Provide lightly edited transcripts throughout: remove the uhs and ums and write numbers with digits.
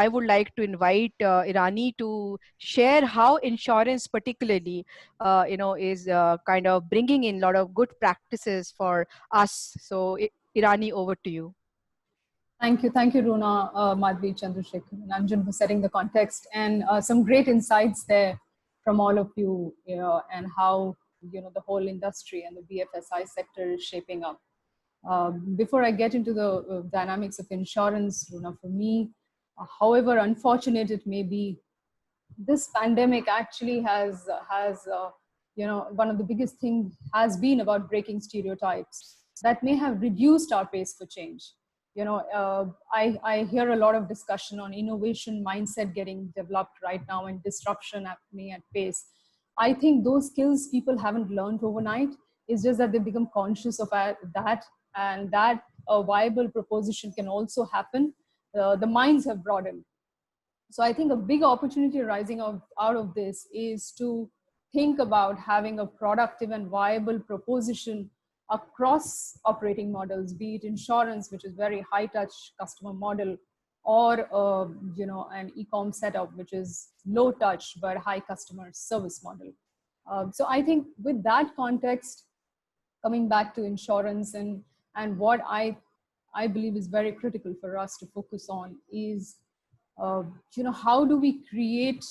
I would like to invite Irani to share how insurance particularly, is kind of bringing in a lot of good practices for us. So Irani, over to you. Thank you, Runa, Madhvi, Chandrasekhar, and Anjan for setting the context, and some great insights there from all of you, and how the whole industry and the BFSI sector is shaping up. Before I get into the dynamics of insurance, Runa, for me, however unfortunate it may be, this pandemic actually has one of the biggest things has been about breaking stereotypes that may have reduced our pace for change. I hear a lot of discussion on innovation mindset getting developed right now and disruption happening at pace. I think those skills people haven't learned overnight. It's just that they become conscious of that, and that a viable proposition can also happen. The minds have broadened. So I think a big opportunity arising out of this is to think about having a productive and viable proposition across operating models, be it insurance, which is very high touch customer model, or an e-com setup, which is low touch but high customer service model. So I think with that context, coming back to insurance, and what I believe is very critical for us to focus on is how do we create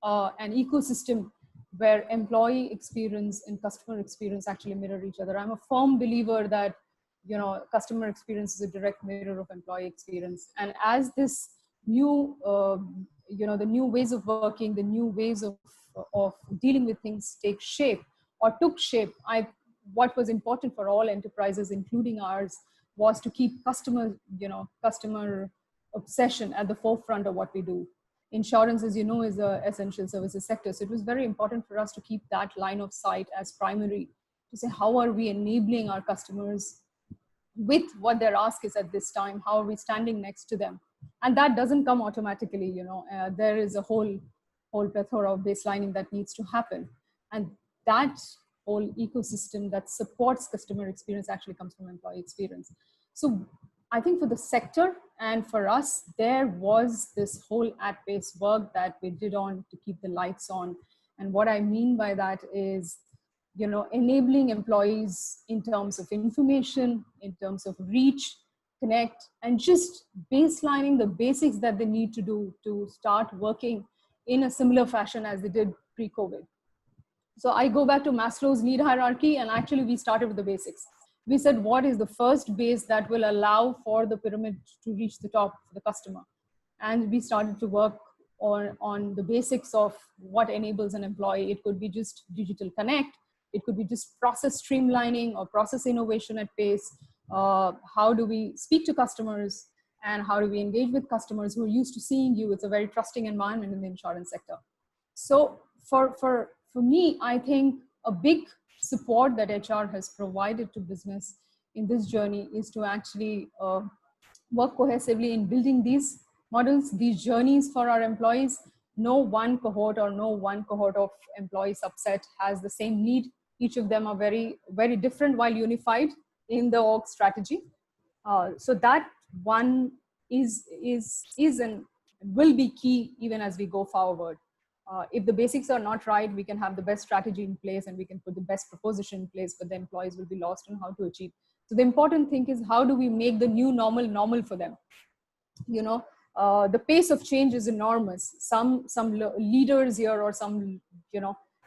an ecosystem where employee experience and customer experience actually mirror each other. I'm a firm believer that customer experience is a direct mirror of employee experience, and as this new the new ways of working, the new ways of dealing with things take shape or took shape, what was important for all enterprises, including ours, was to keep customer obsession at the forefront of what we do. Insurance, as you know, is an essential services sector. So it was very important for us to keep that line of sight as primary, to say, how are we enabling our customers with what their ask is at this time? How are we standing next to them? And that doesn't come automatically, there is a whole plethora of baselining that needs to happen. And that whole ecosystem that supports customer experience actually comes from employee experience. So I think for the sector and for us, there was this whole at-pace work that we did on to keep the lights on. And what I mean by that is, enabling employees in terms of information, in terms of reach, connect, and just baselining the basics that they need to do to start working in a similar fashion as they did pre-COVID. So I go back to Maslow's need hierarchy, and actually we started with the basics. We said, what is the first base that will allow for the pyramid to reach the top for the customer? And we started to work on the basics of what enables an employee. It could be just digital connect. It could be just process streamlining or process innovation at pace. How do we speak to customers, and how do we engage with customers who are used to seeing you? It's a very trusting environment in the insurance sector. So for me, I think a big support that HR has provided to business in this journey is to actually work cohesively in building these models, these journeys for our employees. No one cohort of employee subset has the same need. Each of them are very, very different while unified in the org strategy. So that one is and will be key even as we go forward. If the basics are not right, we can have the best strategy in place and we can put the best proposition in place, but the employees will be lost on how to achieve. So the important thing is, how do we make the new normal for them? The pace of change is enormous. Some leaders here, or some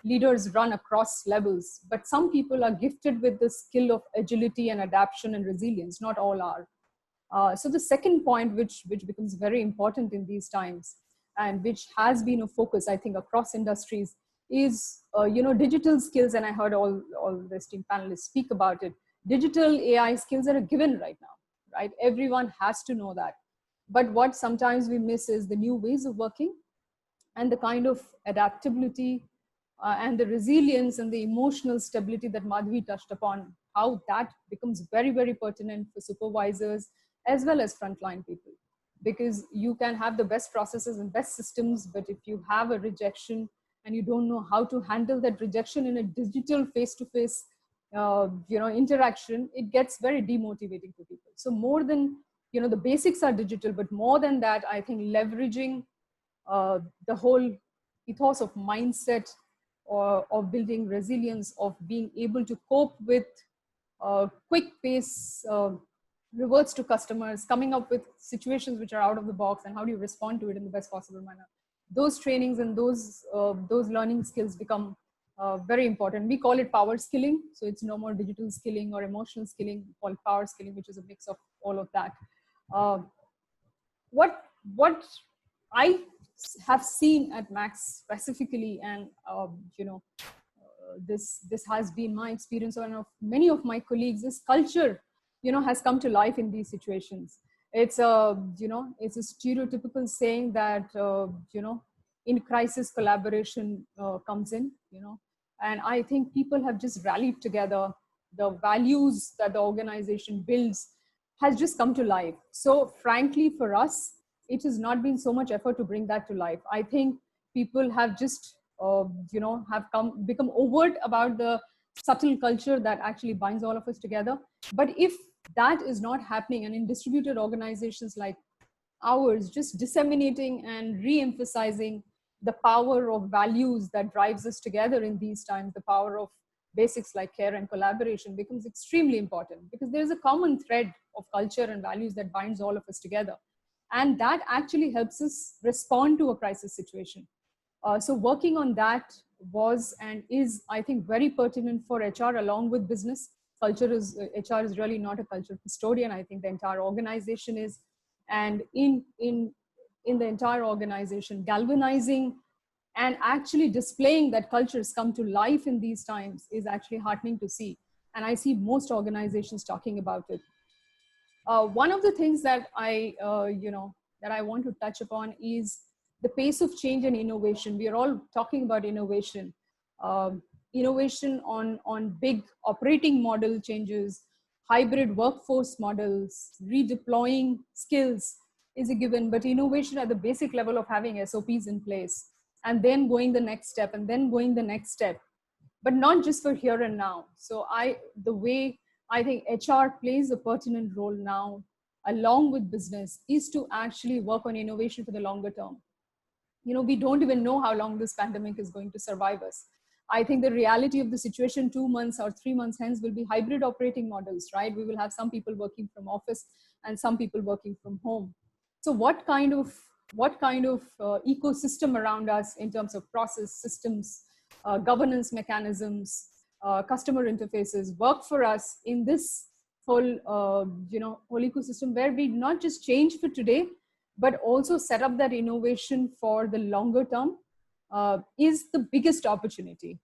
leaders run across levels, but some people are gifted with the skill of agility and adaptation and resilience. Not all are. So the second point, which becomes very important in these times, and which has been a focus, I think, across industries, is digital skills. And I heard all the esteemed panelists speak about it. Digital AI skills are a given right now, right? Everyone has to know that. But what sometimes we miss is the new ways of working, and the kind of adaptability and the resilience and the emotional stability that Madhvi touched upon, how that becomes very, very pertinent for supervisors as well as frontline people. Because you can have the best processes and best systems, but if you have a rejection and you don't know how to handle that rejection in a digital face-to-face interaction, it gets very demotivating for people. So more than the basics are digital, but more than that, I think leveraging the whole ethos of mindset, or of building resilience, of being able to cope with quick pace rewards to customers, coming up with situations which are out of the box, and how do you respond to it in the best possible manner. Those trainings and those learning skills become very important. We call it power skilling. So it's no more digital skilling or emotional skilling. We call it power skilling, which is a mix of all of that. What I have seen at Max specifically, and this has been my experience, and of many of my colleagues, is culture has come to life in these situations. It's a it's a stereotypical saying that in crisis collaboration comes in, and I think people have just rallied together. The values that the organization builds has just come to life. So frankly, for us, it has not been so much effort to bring that to life. I think people have just have become overt about the subtle culture that actually binds all of us together. But if that is not happening, and in distributed organizations like ours, just disseminating and re-emphasizing the power of values that drives us together in these times, the power of basics like care and collaboration becomes extremely important, because there's a common thread of culture and values that binds all of us together. And that actually helps us respond to a crisis situation. So working on that was and is, I think, very pertinent for HR along with business. HR is really not a culture custodian. I think the entire organization is. And in the entire organization, galvanizing and actually displaying that cultures come to life in these times is actually heartening to see. And I see most organizations talking about it. One of the things that I want to touch upon is the pace of change and innovation. We are all talking about innovation. Innovation on big operating model changes, hybrid workforce models, redeploying skills is a given, but innovation at the basic level of having SOPs in place, and then going the next step, and then going the next step, but not just for here and now. So the way I think HR plays a pertinent role now, along with business, is to actually work on innovation for the longer term. We don't even know how long this pandemic is going to survive us. I think the reality of the situation 2 months or 3 months hence will be hybrid operating models, right? We will have some people working from office and some people working from home. So what kind of ecosystem around us in terms of process, systems, governance mechanisms, customer interfaces work for us in this whole ecosystem, where we not just change for today, but also set up that innovation for the longer term, is the biggest opportunity.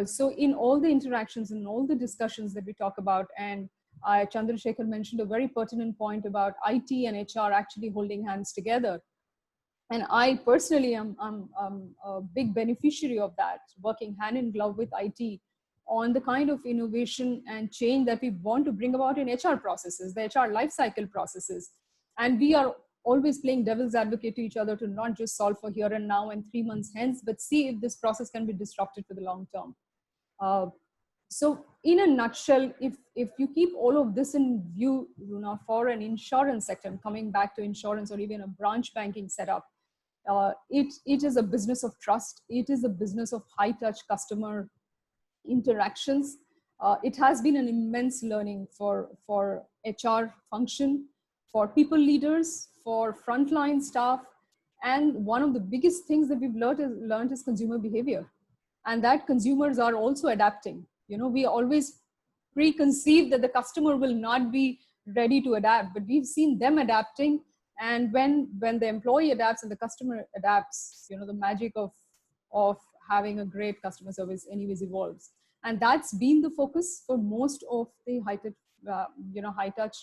So in all the interactions and all the discussions that we talk about, and Chandrasekhar mentioned a very pertinent point about IT and HR actually holding hands together. And I personally am a big beneficiary of that, working hand in glove with IT on the kind of innovation and change that we want to bring about in HR processes, the HR lifecycle processes. And we are always playing devil's advocate to each other to not just solve for here and now and 3 months hence, but see if this process can be disrupted for the long term. So in a nutshell, if you keep all of this in view, for an insurance sector, coming back to insurance or even a branch banking setup, it is a business of trust. It is a business of high touch customer interactions. It has been an immense learning for HR function, for people leaders, for frontline staff. And one of the biggest things that we've learned is consumer behavior, and that consumers are also adapting. We always preconceive that the customer will not be ready to adapt, but we've seen them adapting. And when the employee adapts and the customer adapts, the magic of having a great customer service anyways evolves. And that's been the focus for most of the high touch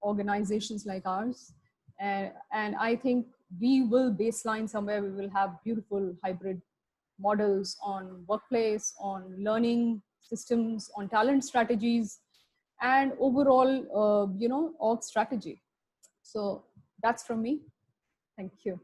organizations like ours. And I think we will baseline somewhere. We will have beautiful hybrid models on workplace, on learning systems, on talent strategies, and overall, org strategy. So that's from me. Thank you.